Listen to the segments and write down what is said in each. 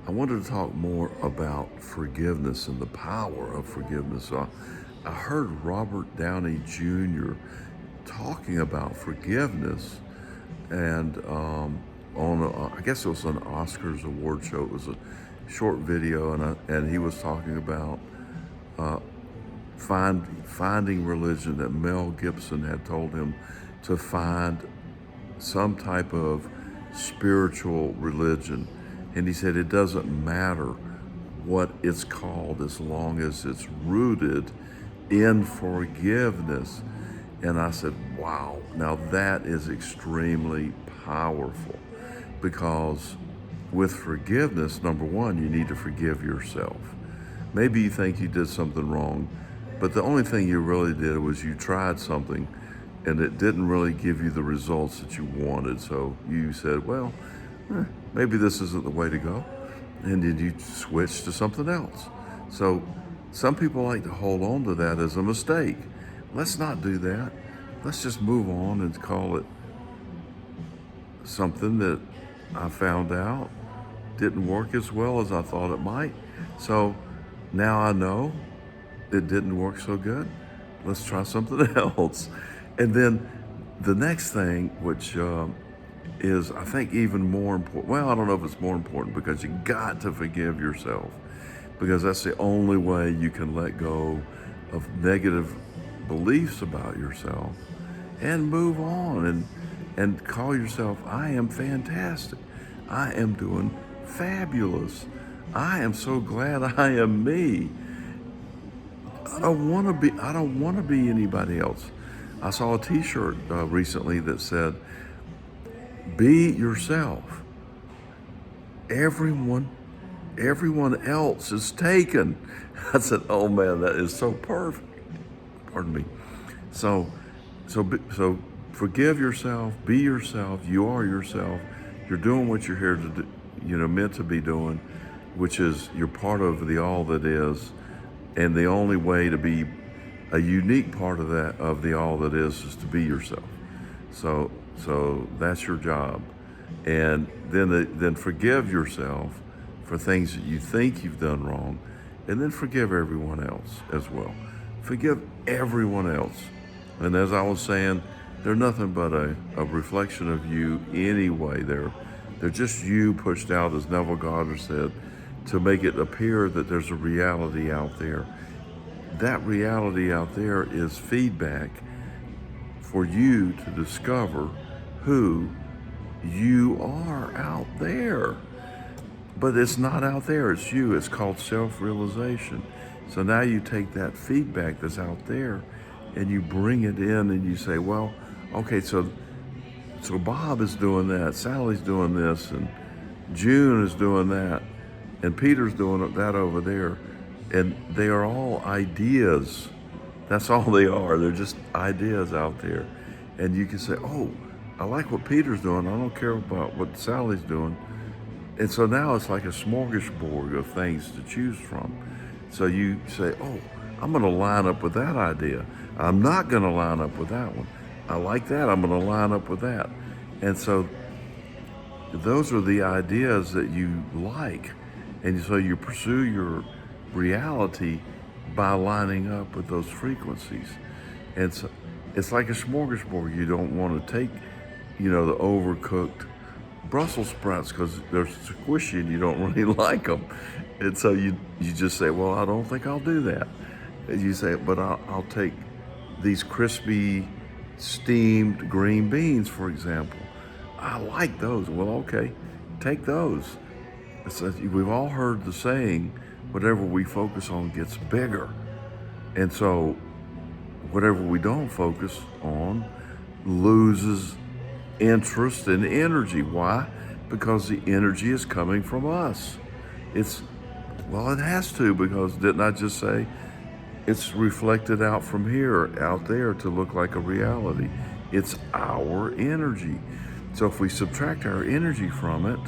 I wanted to talk more about forgiveness and the power of forgiveness. I heard Robert Downey Jr. talking about forgiveness, and I guess it was an Oscars award show. It was a short video, and he was talking about finding religion, that Mel Gibson had told him to find some type of spiritual religion. And he said it doesn't matter what it's called as long as it's rooted in forgiveness. And I said, wow, now that is extremely powerful, because with forgiveness, number one, you need to forgive yourself. Maybe you think you did something wrong, but the only thing you really did was you tried something and it didn't really give you the results that you wanted. So you said, well, maybe this isn't the way to go. And then you switch to something else. So some people like to hold on to that as a mistake. Let's not do that. Let's just move on and call it something that I found out didn't work as well as I thought it might. So now I know it didn't work so good. Let's try something else. And then the next thing, which is, I think, even more important. Well, I don't know if it's more important, because you got to forgive yourself, because that's the only way you can let go of negative beliefs about yourself and move on and call yourself, I am fantastic. I am doing fabulous. I am so glad I am me. I don't want to be anybody else. I saw a t-shirt recently that said, be yourself. Everyone else is taken. I said, oh man, that is so perfect. Pardon me. So forgive yourself, be yourself. You are yourself. You're doing what you're here to do, meant to be doing, which is you're part of the all that is. And the only way to be a unique part of the all that is to be yourself. So that's your job. And then forgive yourself for things that you think you've done wrong, and then forgive everyone else as well. Forgive everyone else. And as I was saying, they're nothing but a reflection of you anyway. They're just you pushed out, as Neville Goddard said, to make it appear that there's a reality out there. That reality out there is feedback for you to discover who you are out there. But it's not out there, it's you. It's called self-realization. So now you take that feedback that's out there and you bring it in and you say, well, okay, so Bob is doing that, Sally's doing this, and June is doing that, and Peter's doing that over there. And they are all ideas. That's all they are. They're just ideas out there. And you can say, oh, I like what Peter's doing. I don't care about what Sally's doing. And so now it's like a smorgasbord of things to choose from. So you say, oh, I'm going to line up with that idea. I'm not going to line up with that one. I like that. I'm going to line up with that. And so those are the ideas that you like. And so you pursue your reality by lining up with those frequencies. And so it's like a smorgasbord. You don't want to take, the overcooked Brussels sprouts because they're squishy and you don't really like them. And so you just say, well, I don't think I'll do that. And you say, but I'll take these crispy steamed green beans, for example. I like those. Well, okay, take those. We've all heard the saying, whatever we focus on gets bigger. And so whatever we don't focus on loses interest and energy. Why? Because the energy is coming from us. It has to, because didn't I just say it's reflected out from here, out there to look like a reality? It's our energy. So if we subtract our energy from it,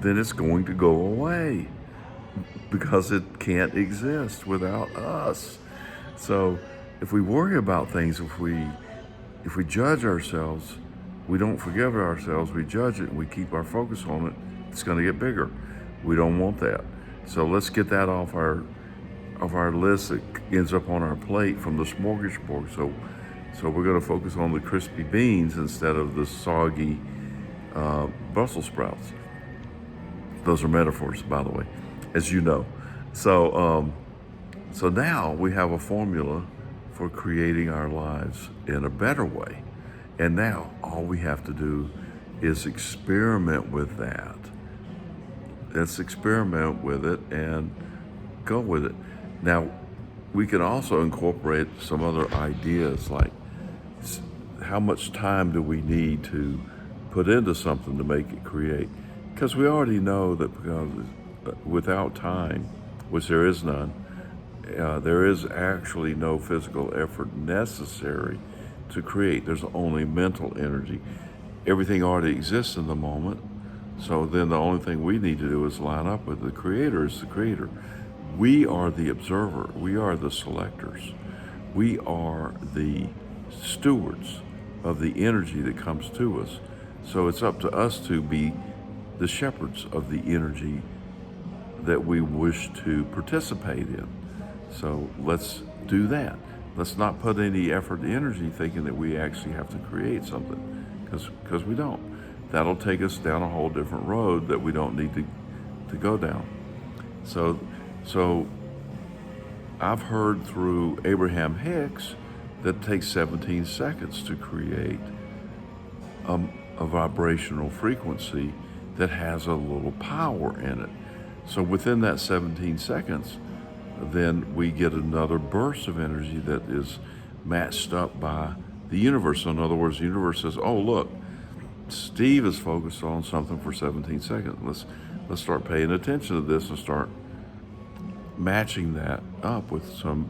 then it's going to go away, because it can't exist without us. So if we worry about things, if we judge ourselves, we don't forgive ourselves, we judge it, and we keep our focus on it, it's going to get bigger. We don't want that. So let's get that off our list that ends up on our plate from the smorgasbord. So we're going to focus on the crispy beans instead of the soggy Brussels sprouts. Those are metaphors, by the way, as you know. So now we have a formula for creating our lives in a better way. And now all we have to do is experiment with that. Let's experiment with it and go with it. Now, we can also incorporate some other ideas like how much time do we need to put into something to make it create? Because we already know that because without time, which there is none, there is actually no physical effort necessary to create. There's only mental energy. Everything already exists in the moment. So then the only thing we need to do is line up with the creator is the creator. We are the observer. We are the selectors. We are the stewards of the energy that comes to us. So it's up to us to be the shepherds of the energy that we wish to participate in. So let's do that. Let's not put any effort and energy thinking that we actually have to create something, because we don't. That'll take us down a whole different road that we don't need to go down. So I've heard through Abraham Hicks that it takes 17 seconds to create a vibrational frequency that has a little power in it. So within that 17 seconds, then we get another burst of energy that is matched up by the universe. So in other words, the universe says, oh, look, Steve is focused on something for 17 seconds. Let's start paying attention to this and start matching that up with some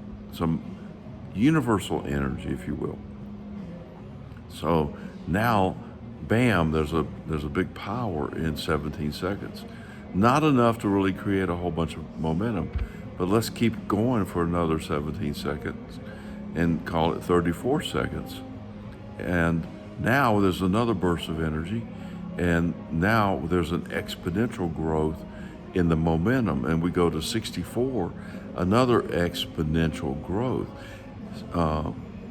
universal energy, if you will. So now, bam, there's a big power in 17 seconds. Not enough to really create a whole bunch of momentum, but let's keep going for another 17 seconds and call it 34 seconds. And now there's another burst of energy, and now there's an exponential growth in the momentum, and we go to 64, another exponential growth.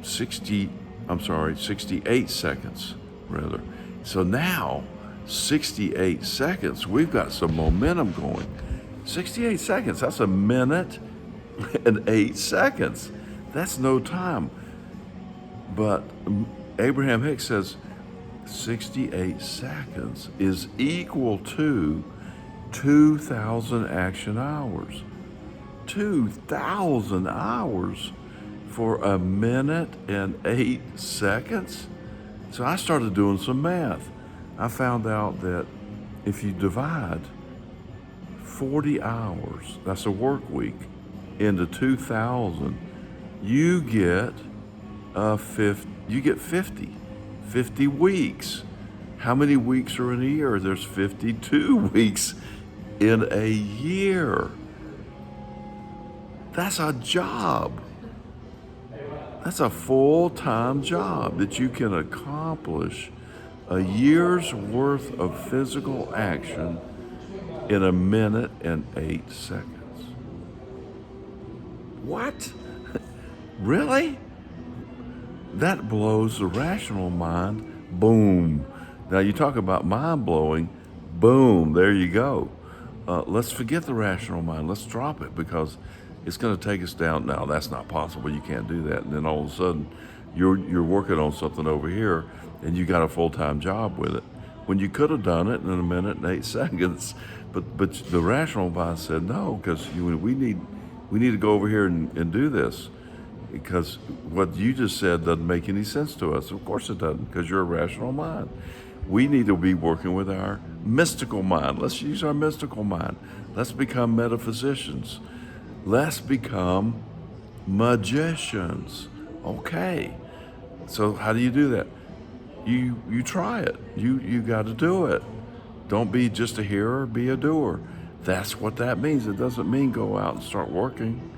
68 seconds, rather. So now, 68 seconds, we've got some momentum going. 68 seconds, that's a minute and 8 seconds. That's no time. But Abraham Hicks says 68 seconds is equal to 2,000 action hours. 2,000 hours for a minute and 8 seconds? So I started doing some math. I found out that if you divide 40 hours, that's a work week, into 2,000, you get 50 weeks. How many weeks are in a year? There's 52 weeks in a year. That's a job. That's a full-time job that you can accomplish a year's worth of physical action in a minute and 8 seconds. What? Really? That blows the rational mind. Boom. Now you talk about mind-blowing. Boom. There you go. Let's forget the rational mind. Let's drop it, because it's going to take us down. Now, that's not possible. You can't do that. And then all of a sudden, you're working on something over here, and you got a full-time job with it, when you could have done it in a minute and 8 seconds. But the rational mind said no, because we need to go over here and do this, because what you just said doesn't make any sense to us. Of course it doesn't, because you're a rational mind. We need to be working with our mystical mind. Let's use our mystical mind. Let's become metaphysicians. Let's become magicians. Okay. So how do you do that? You try it. You got to do it. Don't be just a hearer, be a doer. That's what that means. It doesn't mean go out and start working,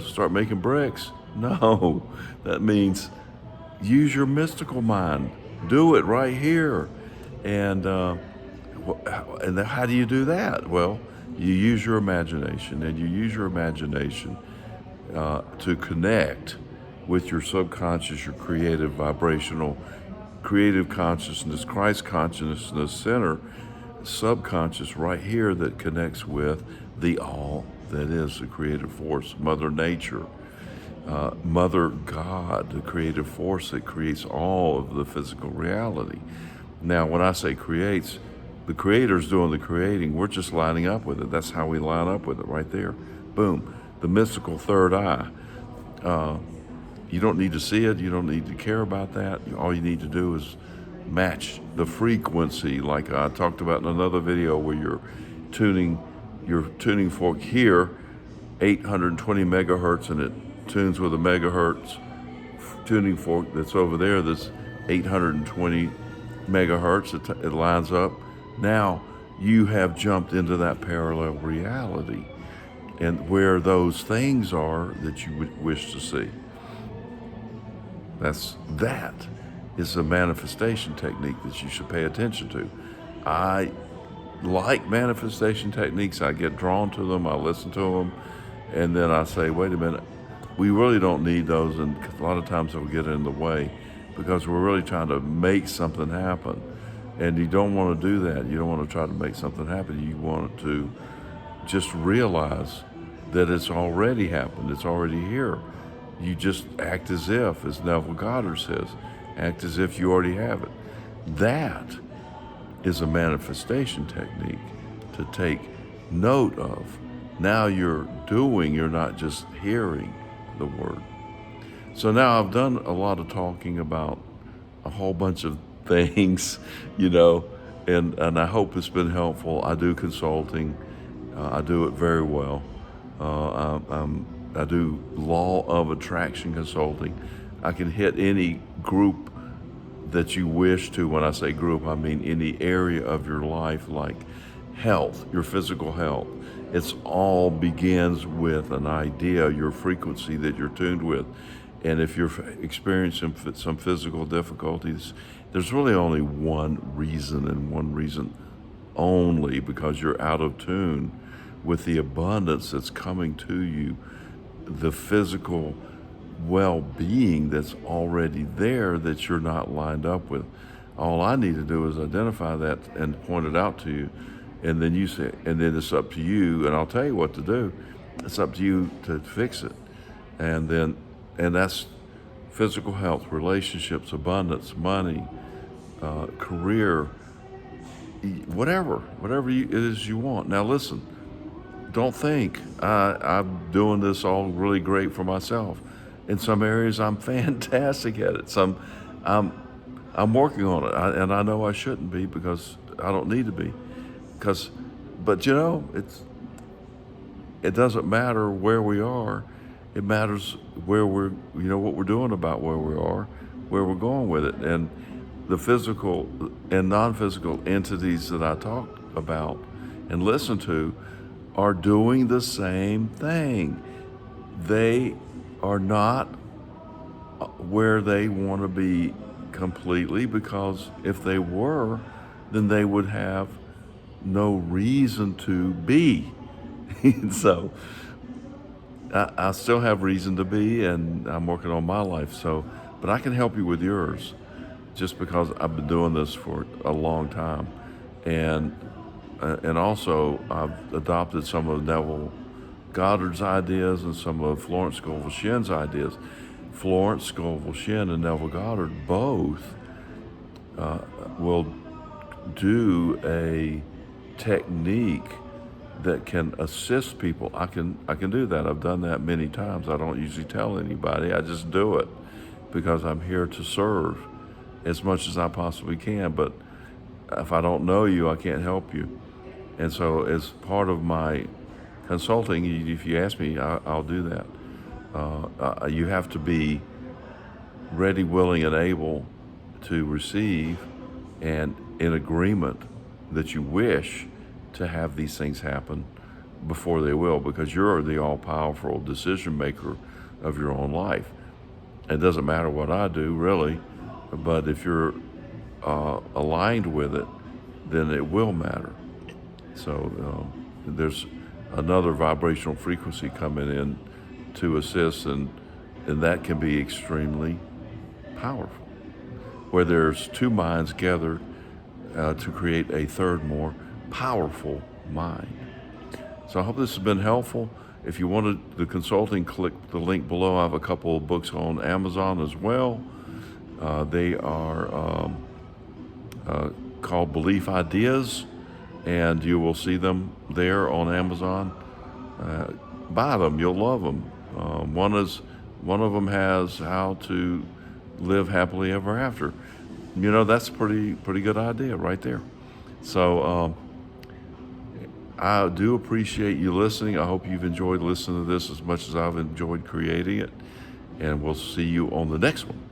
start making bricks. No, that means use your mystical mind. Do it right here. And And how do you do that? Well, you use your imagination, and you use your imagination to connect with your subconscious, your creative, vibrational, creative consciousness, Christ consciousness center, subconscious right here that connects with the all that is the creative force, Mother Nature, Mother God, the creative force that creates all of the physical reality. Now, when I say creates, the Creator's doing the creating. We're just lining up with it. That's how we line up with it right there. Boom. The mystical third eye. You don't need to see it. You don't need to care about that. All you need to do is match the frequency, like I talked about in another video, where you're tuning your tuning fork here, 820 megahertz, and it tunes with a megahertz tuning fork that's over there that's 820 megahertz. It lines up. Now you have jumped into that parallel reality, and where those things are that you would wish to see. That is a manifestation technique that you should pay attention to. I like manifestation techniques. I get drawn to them. I listen to them, and then I say, wait a minute, we really don't need those, and a lot of times they'll get in the way because we're really trying to make something happen. And you don't want to do that. You don't want to try to make something happen. You want to just realize that it's already happened. It's already here. You just act as if, as Neville Goddard says, act as if you already have it. That is a manifestation technique to take note of. Now you're doing, you're not just hearing the word. So now I've done a lot of talking about a whole bunch of things, and I hope it's been helpful. I do consulting. I do it very well. I do law of attraction consulting. I can hit any group that you wish to. When I say group, I mean any area of your life, like health, your physical health. It's all begins with an idea, your frequency that you're tuned with. And if you're experiencing some physical difficulties, there's really only one reason, and one reason only, because you're out of tune with the abundance that's coming to you, the physical well-being that's already there that you're not lined up with. All I need to do is identify that and point it out to you, and then you say, and then it's up to you, and I'll tell you what to do. It's up to you to fix it. And that's physical health, relationships, abundance, money, career, whatever it is you want. Now listen, don't think I'm doing this all really great for myself. In some areas, I'm fantastic at it. I'm working on it, and I know I shouldn't be, because I don't need to be. But it doesn't matter where we are. It matters where what we're doing about where we are, where we're going with it. And the physical and non-physical entities that I talk about and listen to are doing the same thing. They are not where they want to be completely, because if they were, then they would have no reason to be. So I still have reason to be, and I'm working on my life. But I can help you with yours, just because I've been doing this for a long time, and also I've adopted some of Neville Goddard's ideas and some of Florence Scovel Shinn's ideas. Florence Scovel Shinn and Neville Goddard both will do a technique that can assist people. I can do that. I've done that many times. I don't usually tell anybody. I just do it because I'm here to serve as much as I possibly can. But if I don't know you, I can't help you. And so as part of my consulting, if you ask me, I'll do that. You have to be ready, willing, and able to receive, and in agreement that you wish to have these things happen before they will, because you're the all-powerful decision maker of your own life. It doesn't matter what I do, really, but if you're aligned with it, then it will matter. So there's another vibrational frequency coming in to assist, and that can be extremely powerful, where there's two minds gathered to create a third, more powerful mind. So I hope this has been helpful. If you wanted the consulting, click the link below. I have a couple of books on Amazon as well. They are called Belief Ideas, and you will see them there on Amazon. Buy them, you'll love them. One of them has how to live happily ever after. That's a pretty good idea right there. So I do appreciate you listening. I hope you've enjoyed listening to this as much as I've enjoyed creating it. And we'll see you on the next one.